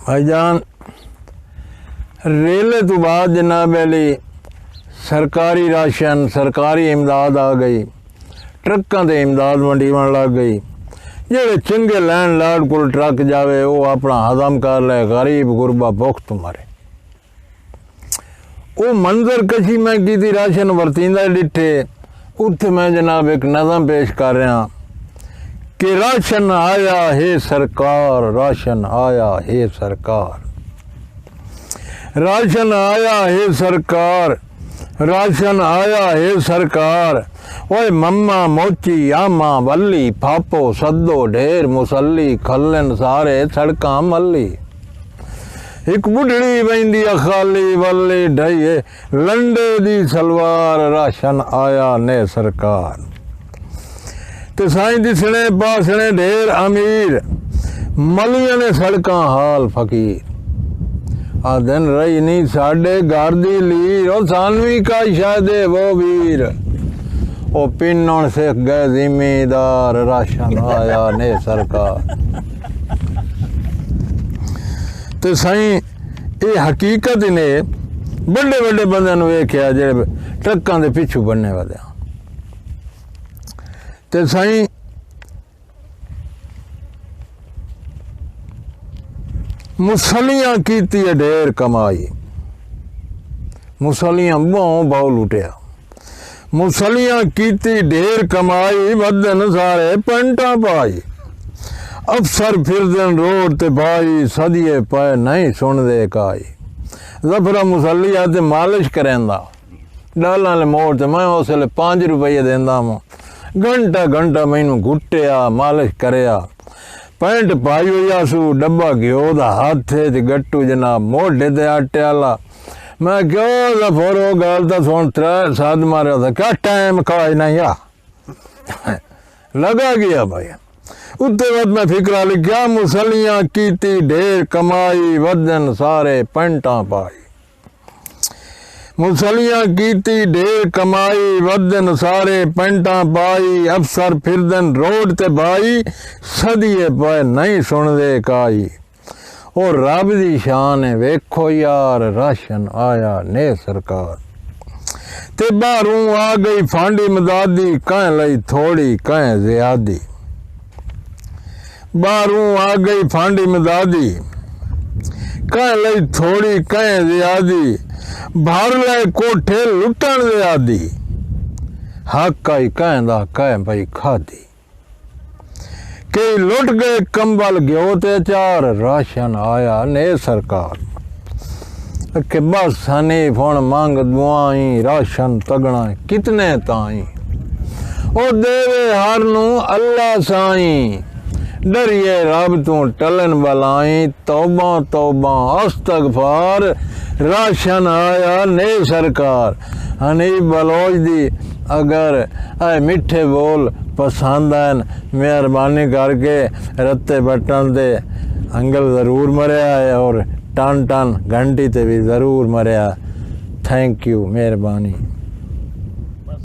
भाईजान रेले तो बाद जनाब अली सरकारी राशन सरकारी इमदाद आ गई, ट्रकों से इमदाद वंडीवन लग गई। जेड़े चंगे लैंड लॉर्ड को ट्रक जावे वो अपना हजम कर ले, गरीब गुरबा भुख तो मरे। वो मंजर कशी मैं की थी राशन वरतींदा डिठे, उत्थे मैं जनाब एक नज़म पेश कर रहा कि राशन आया है सरकार, राशन आया है सरकार, राशन आया है सरकार, राशन आया है सरकार। ओए मम्मा मोची आमा वल्ली फापो सदो ढेर मुसल्ली, खलन सारे सड़कां मल्ली। एक बुढ़ड़ी बंदी खाली वल्ली ढाइए लंडे दी सलवार, राशन आया ने सरकार। ते साईं दिसने पासने ढेर अमीर, मलिया ने सड़कां हाल फकीर। आ दिन रही नहीं साडे घर दी लीर, ओ सानवी का शादे वो वीर। ओ पिन्नण से गए जिम्मेदार, राशन आया ने सरकार। तो साईं ये हकीकत ने बड़े बड़े बंदे वेख्या जेड़े ट्रकों के पिछू बनने वाले। तो साईं मुसलियां कीती ढेर कमाई, मुसलियां बहु बहु लुटिया। मुसलियां कीती ढेर कमाई, बदन सारे पंटा पाई। अफसर फिरदन रोड ते भाई, सदिए पे नहीं सुनदे काई। जफरा मुसलिया ते मालिश करेंदा, डालां ले मोड़ ते मैं उसले 5 रुपये देंदा वां। घंटा घंटा मैनू घुटिया मालिश करिया। पैंट पाई हुई सू, डब्बा घ्यो दा हाथ च गट्टू जनाब मोढे ते आटे आला। मैं क्यों जफरो गल तो सुन, 3 साद मारे था क्या टाइम खाए नहीं आ लगा गया भाई। उत्ते बाद मैं फिक्रा लिखा, मुसलियां कीती ढेर कमाई, वदन सारे पैंटा पाई। मुसलियां कीती ढेर कमाई, वदन सारे पैंटा पाई। अफसर फिरदन रोड ते भाई, सदिए पे नहीं सुनदे काई। और रब दी शान है वेखो यार, राशन आया ने सरकार। ते बाहरों आ गई फांडी मदादी, कह लई थोड़ी कह ज्यादी। बाहरों आ गई फांडी मदादी, कह लई थोड़ी कह ज्यादी। भर ले कोठे लुटन दे आदि, हक आई कहंदा कह भाई खादी। कई लुट गए कंबल घ्यो ते चार, राशन आया ने सरकार। के बस हनी फोन मांग दुआई, राशन तगना कितने ताई। ओ देवे हर नू अल्लाह साईं, डरिए रब तू टलन बलाई। तौबा तौबा अस्तगफार, राशन आया ने सरकार। हनीफ बलोच दी अगर आए मिठे बोल पसंद आन, मेहरबानी करके रत्ते बटन दे अंगल ज़रूर मरिया है और टन टन घंटी ते भी ज़रूर मरिया। थैंक यू, मेहरबानी।